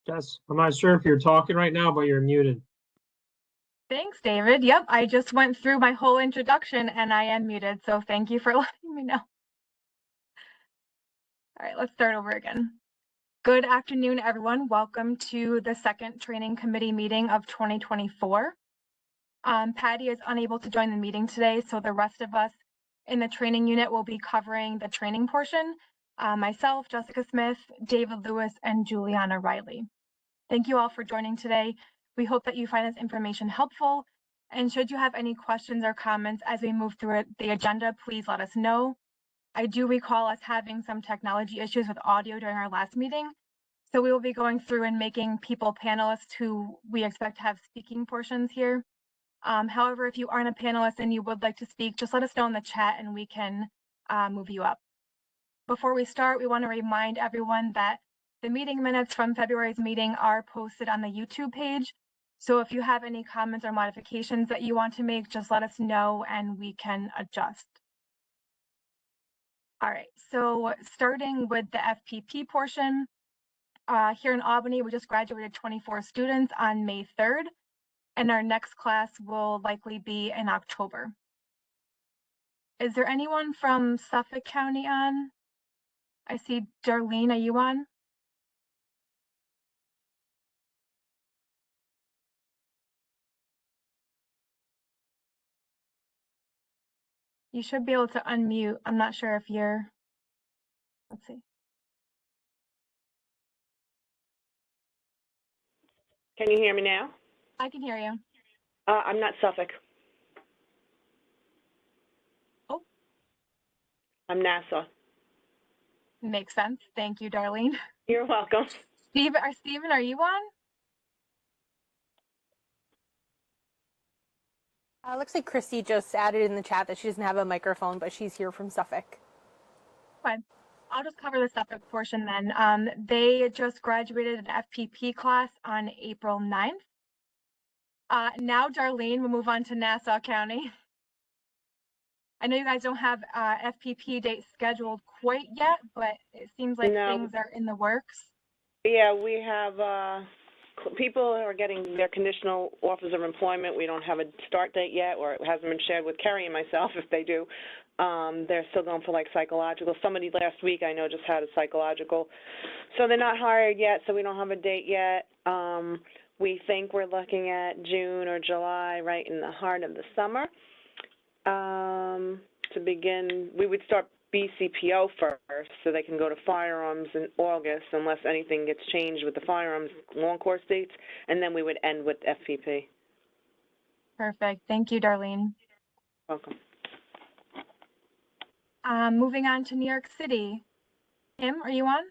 Jess, I'm not sure if you're talking right now, but you're muted. Thanks, David. Yep, I just went through my whole introduction and I am muted, so thank you for letting me know. All right, let's start over again. Good afternoon, everyone. Welcome to the second training committee meeting of 2024. Patty is unable to join the meeting today, so the rest of us in the training unit will be covering the training portion. Myself, Jessica Smith, David Lewis, and Juliana Riley. Thank you all for joining today. We hope that you find this information helpful. And should you have any questions or comments as we move through the agenda, please let us know. I do recall us having some technology issues with audio during our last meeting. So we will be going through and making people panelists who we expect to have speaking portions here. However, if you aren't a panelist and you would like to speak, just let us know in the chat and we can move you up. Before we start, we want to remind everyone that the meeting minutes from February's meeting are posted on the YouTube page. So if you have any comments or modifications that you want to make, just let us know and we can adjust. All right, so starting with the FPP portion, here in Albany, we just graduated 24 students on May 3rd, and our next class will likely be in October. Is there anyone from Suffolk County on? I see Darlene, are you on? You should be able to unmute. I'm not sure if you're, let's see. Can you hear me now? I can hear you. I'm not Suffolk. Oh. I'm Nassau. Makes sense. Thank you, Darlene. You're welcome. Steven, are you on? Looks like Christy just added in the chat that she doesn't have a microphone, but she's here from Suffolk. Fine. I'll just cover the Suffolk portion then. They just graduated an FPP class on April 9th. Now, Darlene, we'll move on to Nassau County. I know you guys don't have FPP dates scheduled quite yet, but it seems like things are in the works. Yeah, we have people are getting their conditional offers of employment. We don't have a start date yet, or it hasn't been shared with Kerry and myself if they do. They're still going for like psychological. Somebody last week I know just had a psychological. So they're not hired yet, so we don't have a date yet. We think we're looking at June or July, right in the heart of the summer. To begin, we would start BCPO first, so they can go to firearms in August, unless anything gets changed with the firearms long course dates, and then we would end with FPP. Perfect. Thank you, Darlene. Welcome. Moving on to New York City. Kim, are you on?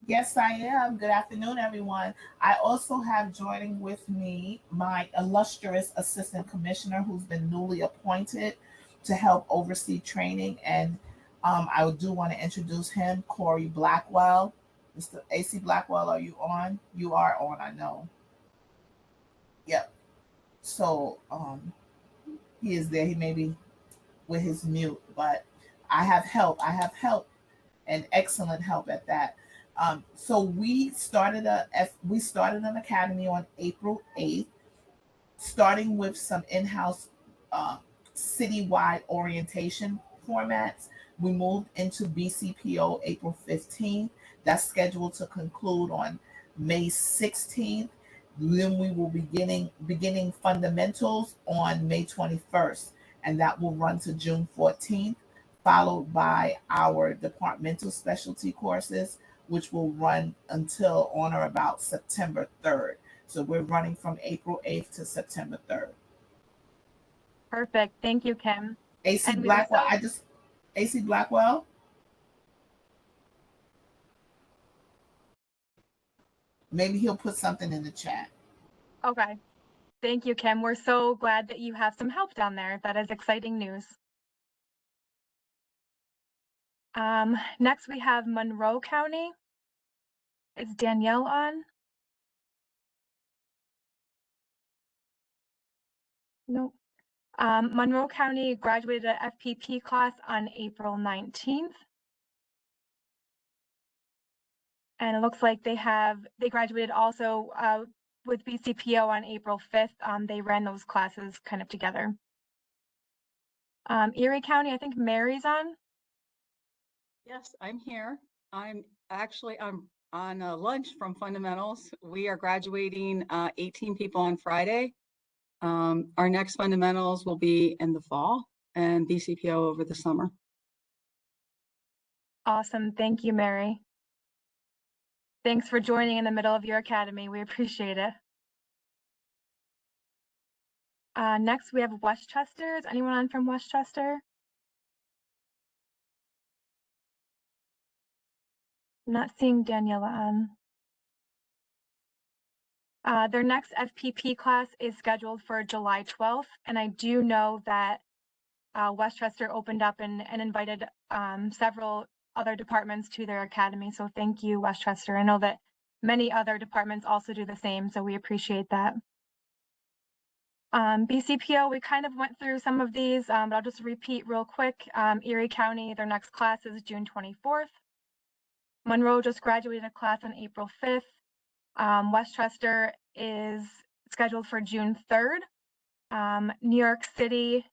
Yes, I am. Good afternoon, everyone. I also have joining with me my illustrious assistant commissioner who's been newly appointed to help oversee training. And I do want to introduce him, Corey Blackwell. Mr. AC Blackwell, are you on? You are on, I know. Yep. So he is there. He may be with his mute, but I have help. I have help, and excellent help at that. So we started an academy on April 8th, starting with some in-house citywide orientation formats. We moved into BCPO April 15th. That's scheduled to conclude on May 16th. Then we will be beginning fundamentals on May 21st, and that will run to June 14th, followed by our departmental specialty courses, which will run until on or about September 3rd. So we're running from April 8th to September 3rd. Perfect. Thank you, Kim. AC Blackwell, AC Blackwell. Maybe he'll put something in the chat. Okay. Thank you, Kim. We're so glad that you have some help down there. That is exciting news. Next, we have Monroe County. Is Danielle on? Nope. Monroe County graduated an FPP class on April 19th. And it looks like they graduated also with BCPO on April 5th. They ran those classes kind of together. Erie County, I think Mary's on. Yes, I'm here. I'm on lunch from Fundamentals. We are graduating 18 people on Friday. Our next Fundamentals will be in the fall and BCPO over the summer. Awesome. Thank you, Mary. Thanks for joining in the middle of your academy. We appreciate it. Next, we have Westchester. Is anyone on from Westchester? Not seeing Daniela on. Their next FPP class is scheduled for July 12th, and I do know that Westchester opened up and invited several other departments to their academy, so thank you, Westchester. I know that many other departments also do the same, so we appreciate that. BCPO, we kind of went through some of these, but I'll just repeat real quick. Erie County, their next class is June 24th. Monroe just graduated a class on April 5th. Westchester is scheduled for June 3rd. New York City,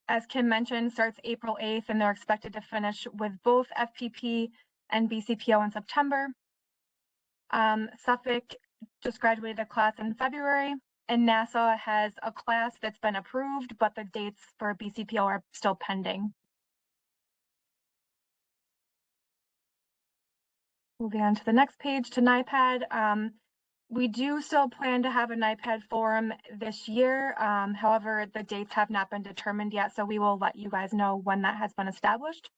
as Kim mentioned, starts April 8th, and they're expected to finish with both FPP and BCPO in September. Suffolk just graduated a class in February, and Nassau has a class that's been approved, but the dates for BCPO are still pending. Moving on to the next page, to NIPAD. We do still plan to have a NIPAD forum this year. However, the dates have not been determined yet, so we will let you guys know when that has been established.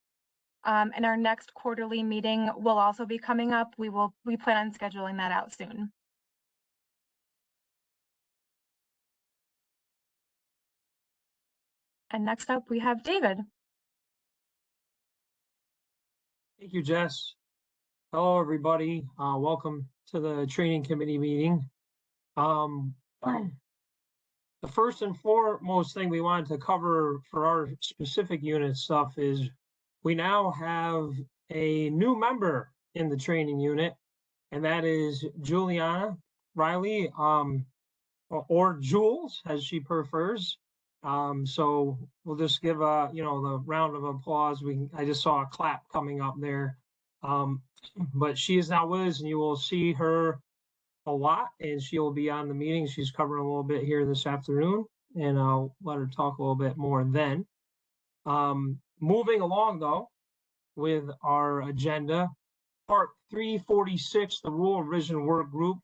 And our next quarterly meeting will also be coming up. We plan on scheduling that out soon. And next up, we have David. Thank you, Jess. Hello, everybody. Welcome to the training committee meeting. The first and foremost thing we wanted to cover for our specific unit stuff is we now have a new member in the training unit, and that is Juliana Riley, or Jules, as she prefers. So we'll just give the round of applause. I just saw a clap coming up there. But she is now with us, and you will see her a lot, and she will be on the meeting. She's covering a little bit here this afternoon, and I'll let her talk a little bit more then. Moving along, though, with our agenda, part 346, the Rural Revision Work Group,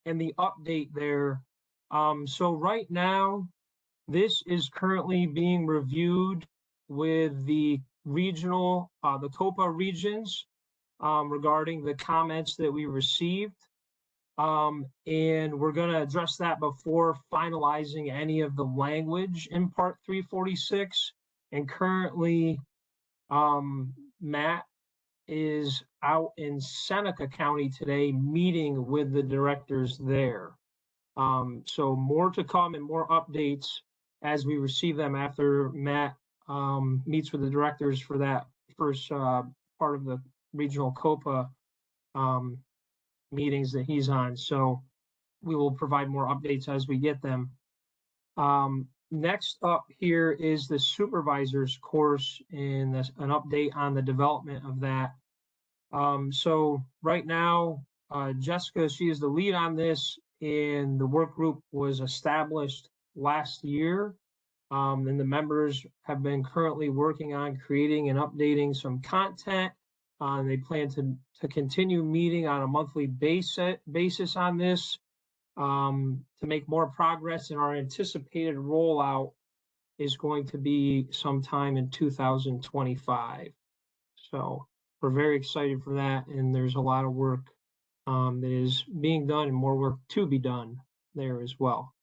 and the update there. So right now, this is currently being reviewed with the regional, the COPA regions, regarding the comments that we received. And we're going to address that before finalizing any of the language in part 346. And currently, Matt is out in Seneca County today meeting with the directors there. So more to come and more updates as we receive them after Matt meets with the directors for that first part of the regional COPA meetings that he's on. So we will provide more updates as we get them. Next up here is the supervisor's course and an update on the development of that. So right now, Jessica, she is the lead on this, and the work group was established last year. And the members have been currently working on creating and updating some content. They plan to continue meeting on a monthly basis on this to make more progress, and our anticipated rollout is going to be sometime in 2025. So we're very excited for that, and there's a lot of work that is being done and more work to be done there as well.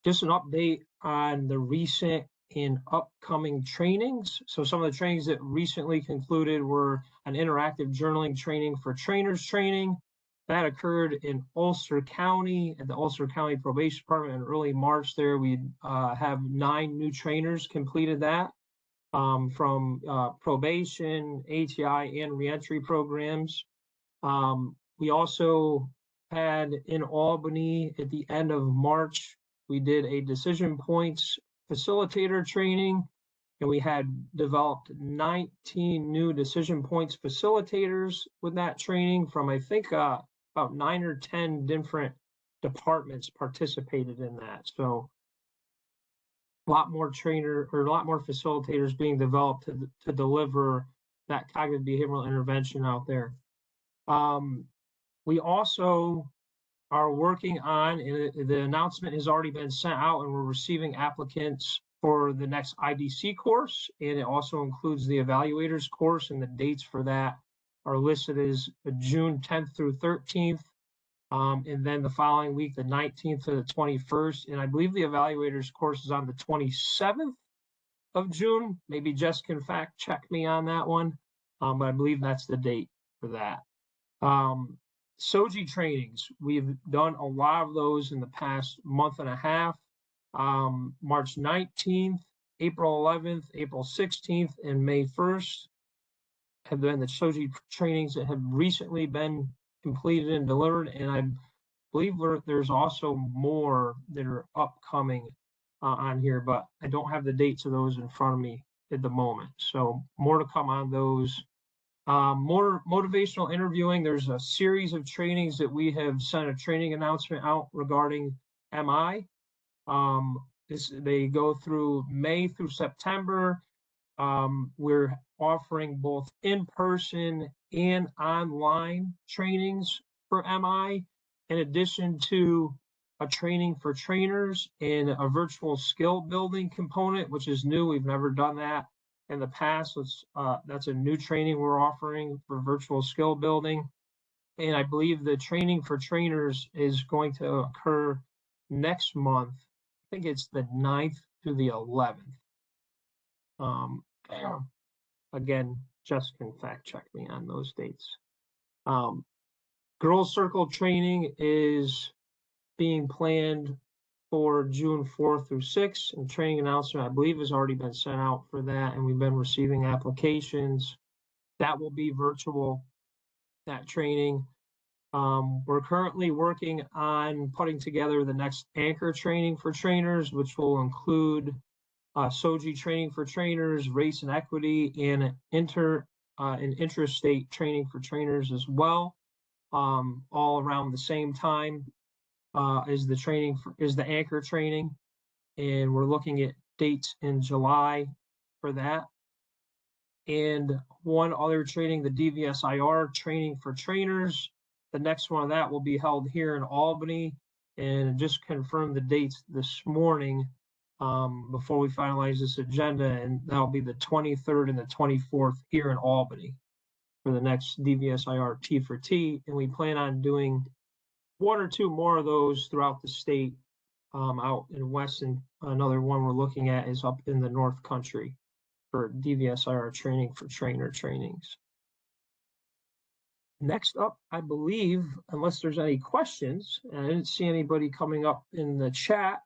Just an update on the recent and upcoming trainings. So some of the trainings that recently concluded were an interactive journaling training for trainers training. That occurred in Ulster County at the Ulster County Probation Department in early March there. We have 9 new trainers completed that. from probation, ATI, and reentry programs. We also had in Albany at the end of March, we did a decision points facilitator training, and we had developed 19 new decision points facilitators with that training from, I think, about 9 or 10 different departments participated in that. So a lot more facilitators being developed to deliver that cognitive behavioral intervention out there. We also are working on, and the announcement has already been sent out, and we're receiving applicants for the next IDC course, and it also includes the evaluators course, and the dates for that are listed as June 10th through 13th. And then the following week, the 19th to the 21st. And I believe the evaluators course is on the 27th of June. Maybe Jess can fact check me on that one. But I believe that's the date for that. SOGI trainings, we've done a lot of those in the past month and a half. March 19th, April 11th, April 16th, and May 1st have been the SOGI trainings that have recently been completed and delivered, and I believe there's also more that are upcoming on here, but I don't have the dates of those in front of me at the moment. So more to come on those. More motivational interviewing. There's a series of trainings that we have sent a training announcement out regarding MI. They go through May through September. We're offering both in-person and online trainings for MI, in addition to a training for trainers and a virtual skill building component, which is new. We've never done that in the past. That's a new training we're offering for virtual skill building. And I believe the training for trainers is going to occur next month. I think it's the 9th through the 11th. Again, Jess can fact check me on those dates. Girls Circle training is being planned for June 4th through 6th, and training announcement, I believe, has already been sent out for that, and we've been receiving applications. That will be virtual, that training. We're currently working on putting together the next anchor training for trainers, which will include SOGI training for trainers, race and equity, and interstate training for trainers as well, all around the same time is the anchor training, and we're looking at dates in July for that. And one other training, the DVSIR training for trainers. The next one of that will be held here in Albany, and just confirmed the dates this morning before we finalize this agenda, and that'll be the 23rd and the 24th here in Albany for the next DVSIR T for T, and we plan on doing 1 or 2 more of those throughout the state out in Weston. Another one we're looking at is up in the North Country for DVSIR training for trainer trainings. Next up, I believe, unless there's any questions, and I didn't see anybody coming up in the chat,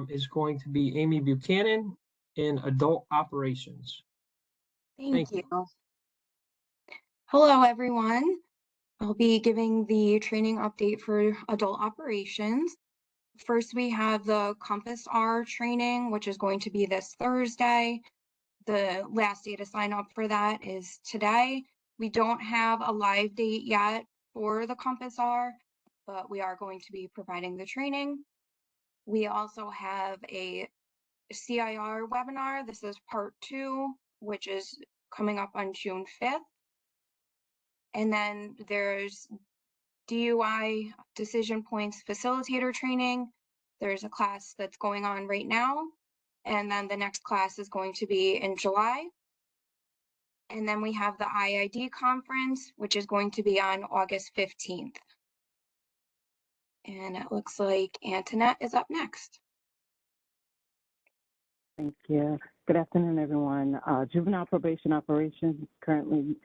is going to be Amy Buchanan in Adult Operations. Thank you. Hello, everyone. I'll be giving the training update for Adult Operations. First, we have the Compass R training, which is going to be this Thursday. The last day to sign up for that is today. We don't have a live date yet for the Compass R, but we are going to be providing the training. We also have a CIR webinar. This is part 2, which is coming up on June 5th. And then there's DUI decision points facilitator training. There's a class that's going on right now. And then the next class is going to be in July. And then we have the IID conference, which is going to be on August 15th. And it looks like Antoinette is up next. Thank you. Good afternoon, everyone. Juvenile Probation Operations is currently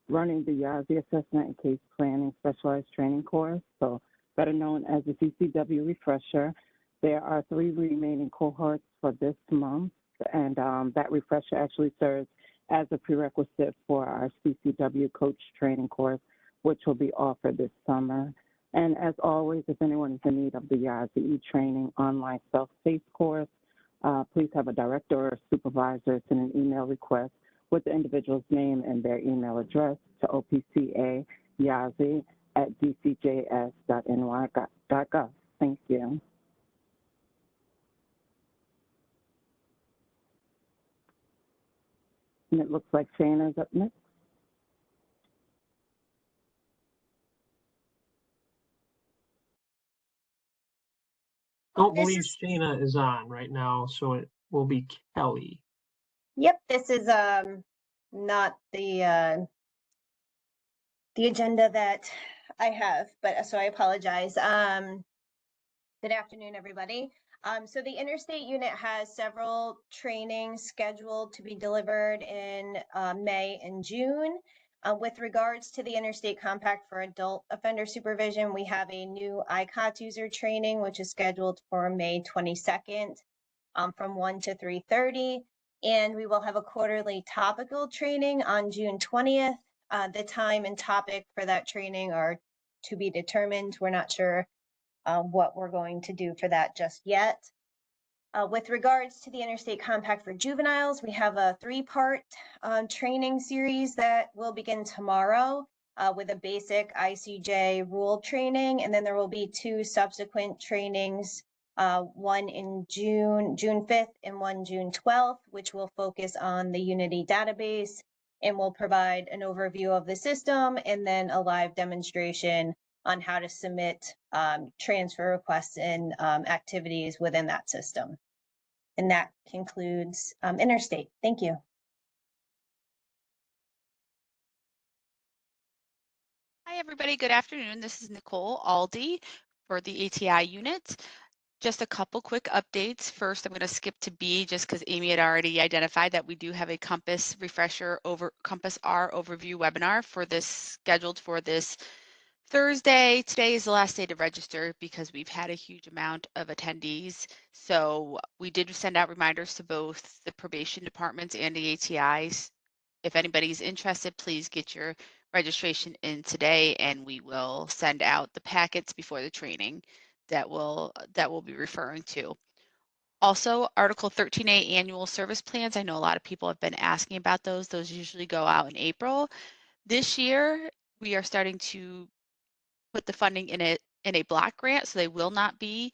running the assessment and case planning specialized training course, so better known as the CCW refresher. There are 3 remaining cohorts for this month, and that refresher actually serves as a prerequisite for our CCW coach training course, which will be offered this summer. And as always, if anyone is in need of the YASE training online self-paced course, please have a director or supervisor send an email request with the individual's name and their email address to opcayaze@dcjs.ny.gov. Thank you. And it looks like Shana's up next. Don't This believe is- Shana is on right now, so it will be Kelly. Yep, this is not the agenda that I have, but so I apologize. Good afternoon, everybody. So the interstate unit has several trainings scheduled to be delivered in May and June. With regards to the Interstate Compact for Adult Offender Supervision, we have a new ICOTS user training, which is scheduled for May 22nd from 1 to 3:30. And we will have a quarterly topical training on June 20th. The time and topic for that training are to be determined. We're not sure what we're going to do for that just yet. With regards to the Interstate Compact for Juveniles, we have a 3-part training series that will begin tomorrow with a basic ICJ rule training, and then there will be 2 subsequent trainings, one in June 5th and one June 12th, which will focus on the Unity database and will provide an overview of the system and then a live demonstration on how to submit transfer requests and activities within that system. And that concludes Interstate. Thank you. Hi, everybody. Good afternoon. This is Nicole Aldi for the ATI unit. Just a couple quick updates. First, I'm going to skip to B just because Amy had already identified that we do have a Compass refresher Compass R overview webinar for this scheduled for this Thursday. Today is the last day to register because we've had a huge amount of attendees. So we did send out reminders to both the probation departments and the ATIs. If anybody's interested, please get your registration in today and we will send out the packets before the training that we'll be referring to. Also, Article 13A annual service plans. I know a lot of people have been asking about those. Those usually go out in April. This year, we are starting to put the funding in a block grant, so they will not be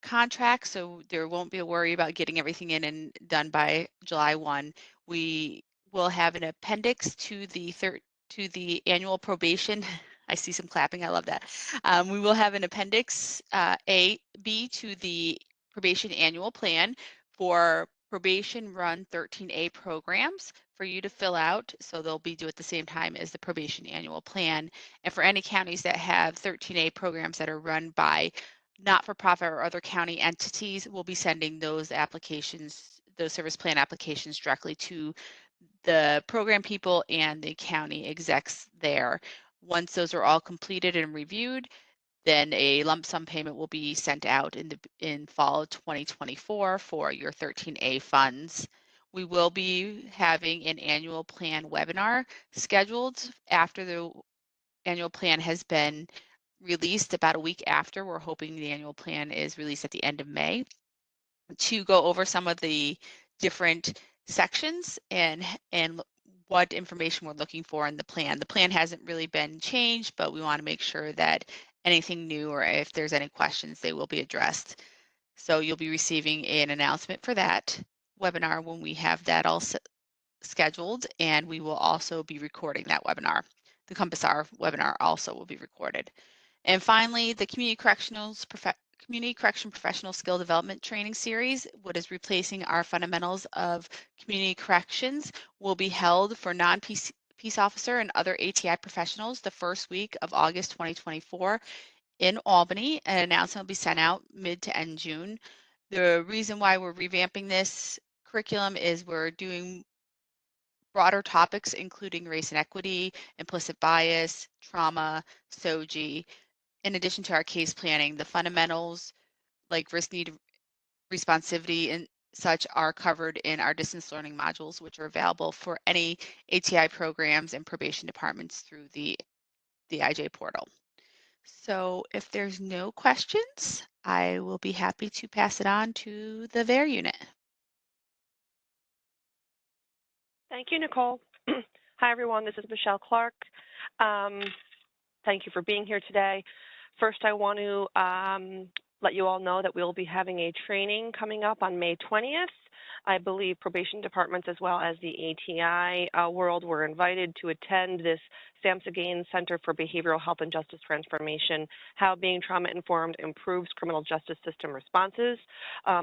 contracts, so there won't be a worry about getting everything in and done by July 1. We will have an appendix to the annual probation. I see some clapping. I love that. We will have an appendix B to the probation annual plan for probation run 13A programs for you to fill out. So they'll be due at the same time as the probation annual plan. And for any counties that have 13A programs that are run by not-for-profit or other county entities, we'll be sending those applications, those service plan applications directly to the program people and the county execs there. Once those are all completed and reviewed, then a lump sum payment will be sent out in fall of 2024 for your 13A funds. We will be having an annual plan webinar scheduled after the annual plan has been released, about a week after. We're hoping the annual plan is released at the end of May, to go over some of the different sections and what information we're looking for in the plan. The plan hasn't really been changed, but we want to make sure that anything new or if there's any questions, they will be addressed. So you'll be receiving an announcement for that webinar when we have that all scheduled, and we will also be recording that webinar. The Compass R webinar also will be recorded. And finally, the Community Correction Professional Skill Development Training Series, what is replacing our Fundamentals of Community Corrections, will be held for non-peace officer and other ATI professionals the first week of August 2024 in Albany. An announcement will be sent out mid to end June. The reason why we're revamping this curriculum is we're doing broader topics, including race and equity, implicit bias, trauma, SOGI, in addition to our case planning, the fundamentals like risk, need, responsivity, and such are covered in our distance learning modules, which are available for any ATI programs and probation departments through the IJ portal. So if there's no questions, I will be happy to pass it on to the VARE unit. Thank you, Nicole. Hi, everyone. This is Michelle Clark. Thank you for being here today. First, I want to let you all know that we'll be having a training coming up on May 20th. I believe probation departments as well as the ATI world were invited to attend this SAMHSA Gaines Center for Behavioral Health and Justice Transformation, How Being Trauma-Informed Improves Criminal Justice System Responses.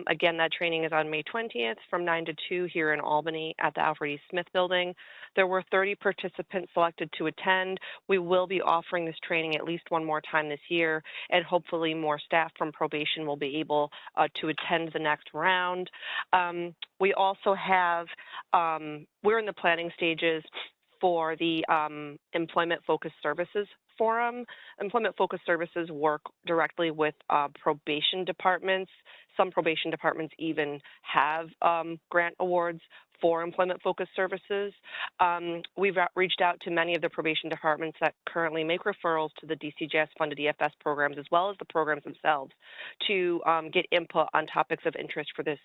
Again, that training is on May 20th from 9 to 2 here in Albany at the Alfred E. Smith Building. There were 30 participants selected to attend. We will be offering this training at least one more time this year, and hopefully more staff from probation will be able to attend the next round. We also have, we're in the planning stages for the Employment Focused Services Forum. Employment Focused Services work directly with probation departments. Some probation departments even have grant awards for employment focused services. We've reached out to many of the probation departments that currently make referrals to the DCJS funded EFS programs as well as the programs themselves to get input on topics of interest for this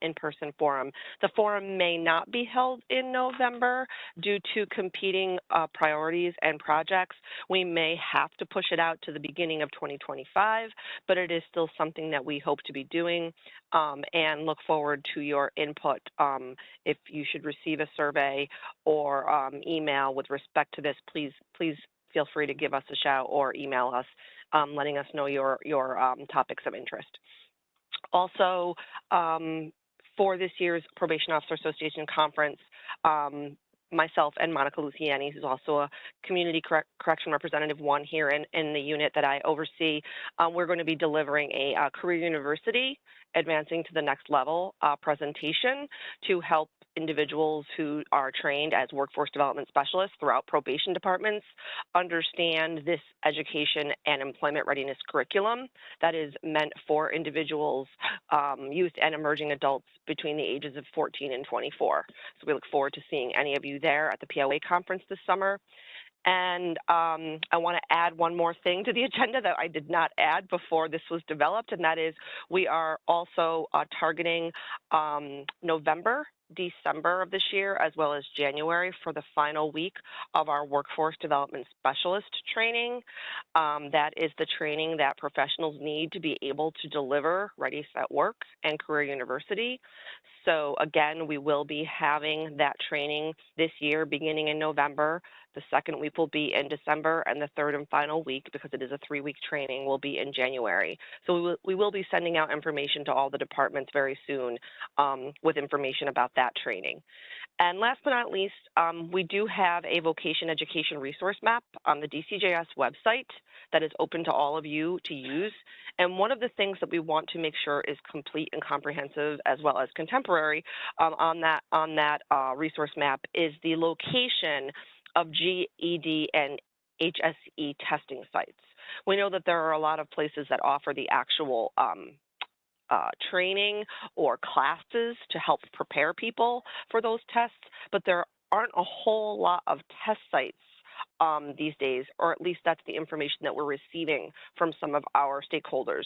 in-person forum. The forum may not be held in November due to competing priorities and projects. We may have to push it out to the beginning of 2025, but it is still something that we hope to be doing and look forward to your input. If you should receive a survey or email with respect to this, please feel free to give us a shout or email us, letting us know your topics of interest. Also, for this year's Probation Officer Association Conference, myself and Monica Luciani, who's also a community correction representative one here in the unit that I oversee, we're going to be delivering a Career University Advancing to the Next Level presentation to help individuals who are trained as workforce development specialists throughout probation departments understand this education and employment readiness curriculum that is meant for individuals, youth and emerging adults between the ages of 14 and 24. So we look forward to seeing any of you there at the POA conference this summer. And I want to add one more thing to the agenda that I did not add before this was developed, and that is we are also targeting November, December of this year, as well as January for the final week of our Workforce Development Specialist training. That is the training that professionals need to be able to deliver Ready, Set, Work and Career University. So again, we will be having that training this year beginning in November. The second week will be in December, and the third and final week, because it is a 3-week training, will be in January. So we will be sending out information to all the departments very soon with information about that training. And last but not least, we do have a vocation education resource map on the DCJS website that is open to all of you to use. And one of the things that we want to make sure is complete and comprehensive as well as contemporary on that resource map is the location of GED and HSE testing sites. We know that there are a lot of places that offer the actual training or classes to help prepare people for those tests, but there aren't a whole lot of test sites these days, or at least that's the information that we're receiving from some of our stakeholders.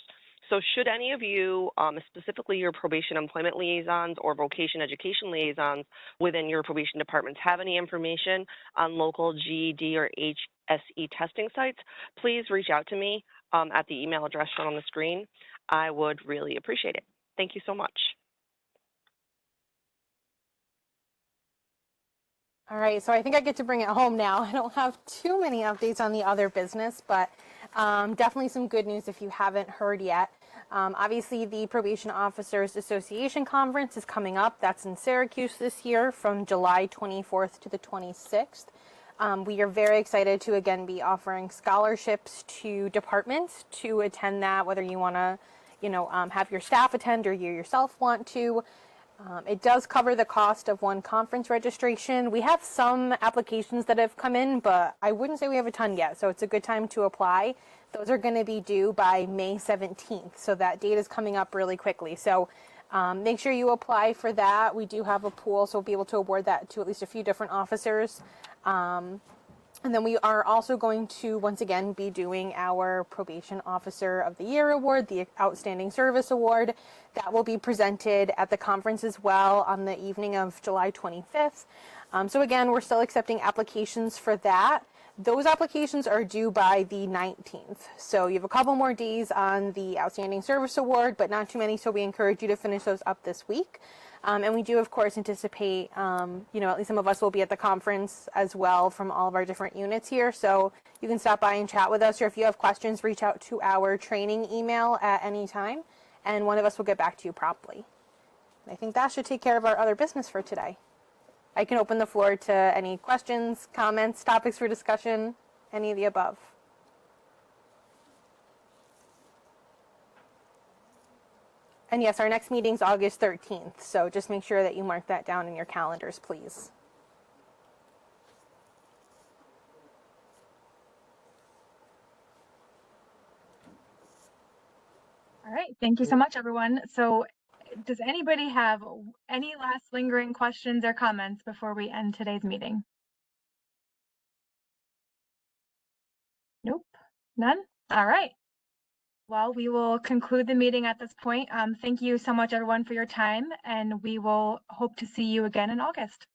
So should any of you, specifically your probation employment liaisons or vocation education liaisons within your probation departments, have any information on local GED or HSE testing sites, please reach out to me at the email address shown on the screen. I would really appreciate it. Thank you so much. All right, so I think I get to bring it home now. I don't have too many updates on the other business, but definitely some good news if you haven't heard yet. Obviously, the Probation Officers Association Conference is coming up. That's in Syracuse this year from July 24th to the 26th. We are very excited to again be offering scholarships to departments to attend that, whether you want to, have your staff attend or you yourself want to. It does cover the cost of one conference registration. We have some applications that have come in, but I wouldn't say we have a ton yet, so it's a good time to apply. Those are going to be due by May 17th, so that date is coming up really quickly. So Make sure you apply for that. We do have a pool, so we'll be able to award that to at least a few different officers. And then we are also going to, once again, be doing our Probation Officer of the Year Award, the Outstanding Service Award. That will be presented at the conference as well on the evening of July 25th. So again, we're still accepting applications for that. Those applications are due by the 19th. So you have a couple more days on the Outstanding Service Award, but not too many, so we encourage you to finish those up this week. And we do, of course, anticipate, at least some of us will be at the conference as well from all of our different units here. So you can stop by and chat with us, or if you have questions, reach out to our training email at any time, and one of us will get back to you promptly. I think that should take care of our other business for today. I can open the floor to any questions, comments, topics for discussion, any of the above. And yes, our next meeting's August 13th, so just make sure that you mark that down in your calendars, please. All right, thank you so much, everyone. So does anybody have any last lingering questions or comments before we end today's meeting? Nope, none? All right. Well, we will conclude the meeting at this point. Thank you so much, everyone, for your time, and we will hope to see you again in August.